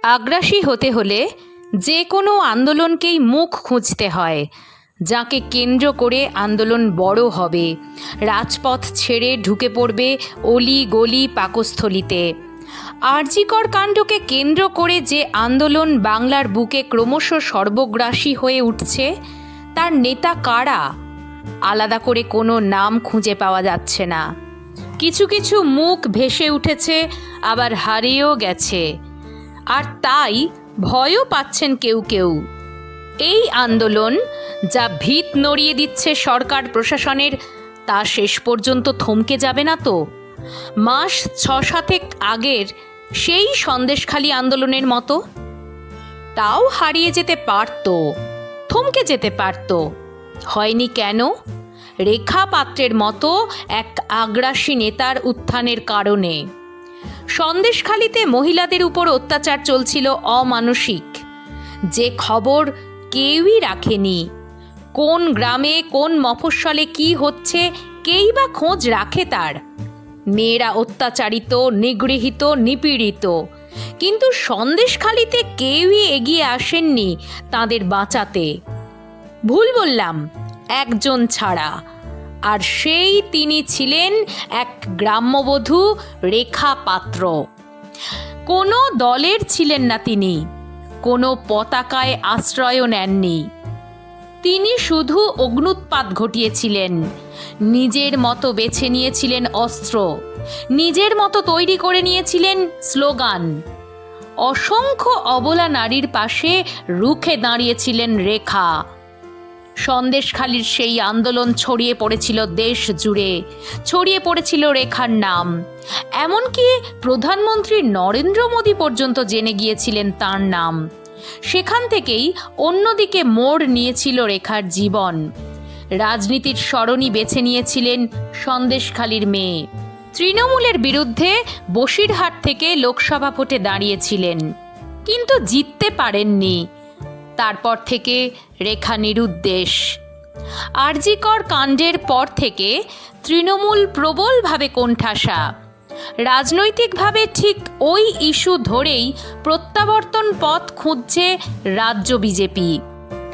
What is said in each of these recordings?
আগ্রাসী হতে হলে যে কোনো আন্দোলনকেই মুখ খুঁজতে হয়, যাকে কেন্দ্র করে আন্দোলন বড় হবে, রাজপথ ছেড়ে ঢুকে পড়বে অলি গলি পাকস্থলিতে। আরজিকর কাণ্ডকে কেন্দ্র করে যে আন্দোলন বাংলার বুকে ক্রমশ সর্বগ্রাসী হয়ে উঠছে, তার নেতা কারা আলাদা করে কোনো নাম খুঁজে পাওয়া যাচ্ছে না। কিছু কিছু মুখ ভেসে উঠেছে, আবার হারিয়েও গেছে, আর তাই ভয়ও পাচ্ছেন কেউ কেউ। এই আন্দোলন যা ভিত নড়িয়ে দিচ্ছে সরকার প্রশাসনের, তা শেষ পর্যন্ত থমকে যাবে না তো? মাস 6-7 আগের সেই সন্দেশখালী আন্দোলনের মতো? তাও হারিয়ে যেতে পারত, থমকে যেতে পারত। হয়নি কেন? রেখা পাত্রের মতো এক আগ্রাসী নেতার উত্থানের কারণে। সন্দেশখালীতে মহিলাদের উপর অত্যাচার চলছিল অমানসিক, যে খবর কেউই রাখেনি। কোন গ্রামে কোন মফস্বলে কি হচ্ছে কেই বা খোঁজ রাখে তার? মেয়েরা অত্যাচারিত, নিগৃহীত, নিপীড়িত, কিন্তু সন্দেশখালীতে কেউই এগিয়ে আসেননি তাদের বাঁচাতে। ভুল বললাম, একজন ছাড়া, আর সেই তিনি ছিলেন এক গ্রাম্যবধূ রেখা পাত্র। কোনো দলের ছিলেন না তিনি, কোনো পতাকায় আশ্রয়ও নেননি। তিনি শুধু অগ্ন্যুৎপাত ঘটিয়েছিলেন, নিজের মতো বেছে নিয়েছিলেন অস্ত্র, নিজের মতো তৈরি করে নিয়েছিলেন স্লোগান। অসংখ্য অবলা নারীর পাশে রুখে দাঁড়িয়েছিলেন রেখা। সন্দেশখালীর সেই আন্দোলন ছড়িয়ে পড়েছিল দেশ জুড়ে, ছড়িয়ে পড়েছিল রেখার নাম। এমনকি প্রধানমন্ত্রী নরেন্দ্র মোদী পর্যন্ত জেনে গিয়েছিলেন তার নাম। সেখান থেকেই অন্যদিকে মোড় নিয়েছিল রেখার জীবন। রাজনীতির সরণি বেছে নিয়েছিলেন সন্দেশখালীর মেয়ে। তৃণমূলের বিরুদ্ধে বসিরহাট থেকে লোকসভা ভোটে দাঁড়িয়েছিলেন, কিন্তু জিততে পারেননি। তারপর থেকে রেখা নিরুদ্দেশ। আরজিকর কাণ্ডের পর থেকে তৃণমূল প্রবলভাবে কোণঠাসা। রাজনৈতিকভাবে ঠিক ওই ইস্যু ধরেই প্রত্যাবর্তন পথ খুঁজছে রাজ্য বিজেপি।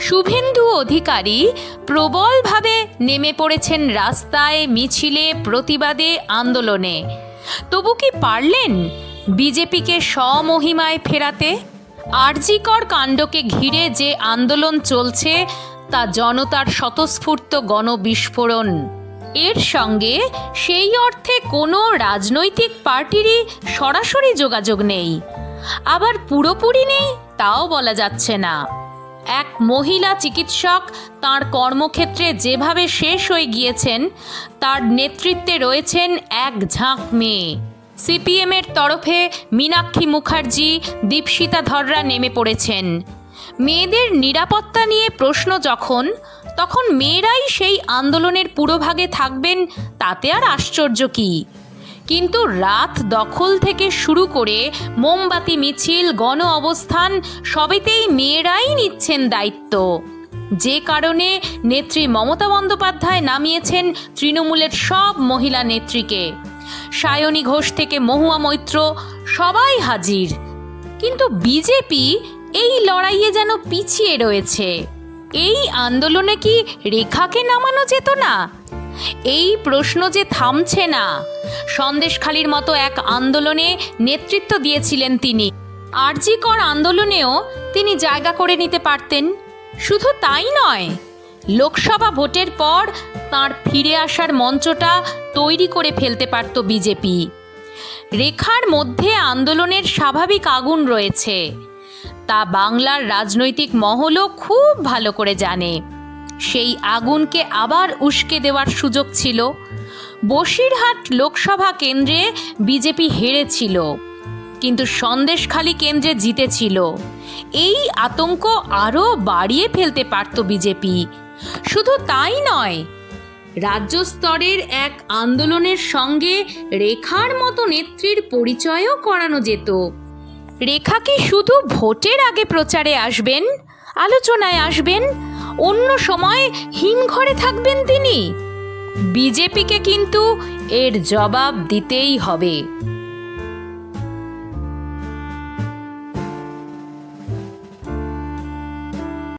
শুভেন্দু অধিকারী প্রবলভাবে নেমে পড়েছেন রাস্তায়, মিছিলে, প্রতিবাদে, আন্দোলনে। তবু কি পারলেন বিজেপিকে স্বমহিমায় ফেরাতে? আরজিকর কাণ্ডকে ঘিরে যে আন্দোলন চলছে তা জনতার স্বতঃস্ফূর্ত গণবিস্ফোরণ। এর সঙ্গে সেই অর্থে কোনো রাজনৈতিক পার্টিরই সরাসরি যোগাযোগ নেই, আবার পুরোপুরি নেই তাও বলা যাচ্ছে না। এক মহিলা চিকিৎসক তাঁর কর্মক্ষেত্রে যেভাবে শেষ হয়ে গিয়েছেন, তার নেতৃত্বে রয়েছেন এক ঝাঁক মেয়ে। সিপিএমের তরফে মীনাক্ষী মুখার্জি, দীপশিতা ধররা নেমে পড়েছেন। মেয়েদের নিরাপত্তা নিয়ে প্রশ্ন যখন, তখন মেয়েরাই সেই আন্দোলনের পুরোভাগে থাকবেন, তাতে আর আশ্চর্য কি? কিন্তু রাত দখল থেকে শুরু করে মোমবাতি মিছিল, গণ অবস্থান, সবেতেই মেয়েরাই নিচ্ছেন দায়িত্ব। যে কারণে নেত্রী মমতা বন্দ্যোপাধ্যায় নামিয়েছেন তৃণমূলের সব মহিলা নেত্রীকে। সায়নী ঘোষ থেকে মহুয়া মৈত্র সবাই হাজির। কিন্তু বিজেপি এই লড়াইয়ে যেন পিছিয়ে রয়েছে। এই আন্দোলনে কি রেখাকে নামানো যেত না? এই প্রশ্ন যে থামছে না। সন্দেশখালীর মতো এক আন্দোলনে নেতৃত্ব দিয়েছিলেন তিনি। আরজিকর আন্দোলনেও তিনি জায়গা করে নিতে পারতেন। শুধু তাই নয়, লোকসভা ভোটের পর তাঁর ফিরে আসার মঞ্চটা তৈরি করে ফেলতে পারত বিজেপি। রেখার মধ্যে আন্দোলনের স্বাভাবিক আগুন রয়েছে, তা বাংলার রাজনৈতিক মহলও খুব ভালো করে জানে। সেই আগুনকে আবার উস্কে দেওয়ার সুযোগ ছিল। বসিরহাট লোকসভা কেন্দ্রে বিজেপি হেরেছিল, কিন্তু সন্দেশখালী কেন্দ্রে জিতেছিল। এই আতঙ্ক আরও বাড়িয়ে ফেলতে পারত বিজেপি। শুধু তাই নয়, রাজ্য স্তরের এক আন্দোলনের সঙ্গে রেখার মতো নেত্রীর পরিচয়ও করানো যেত। রেখা কি শুধু ভোটের আগে প্রচারে আসবেন, আলোচনায় আসবেন, অন্য সময় হিমঘরে থাকবেন তিনি? বিজেপিকে কিন্তু এর জবাব দিতেই হবে।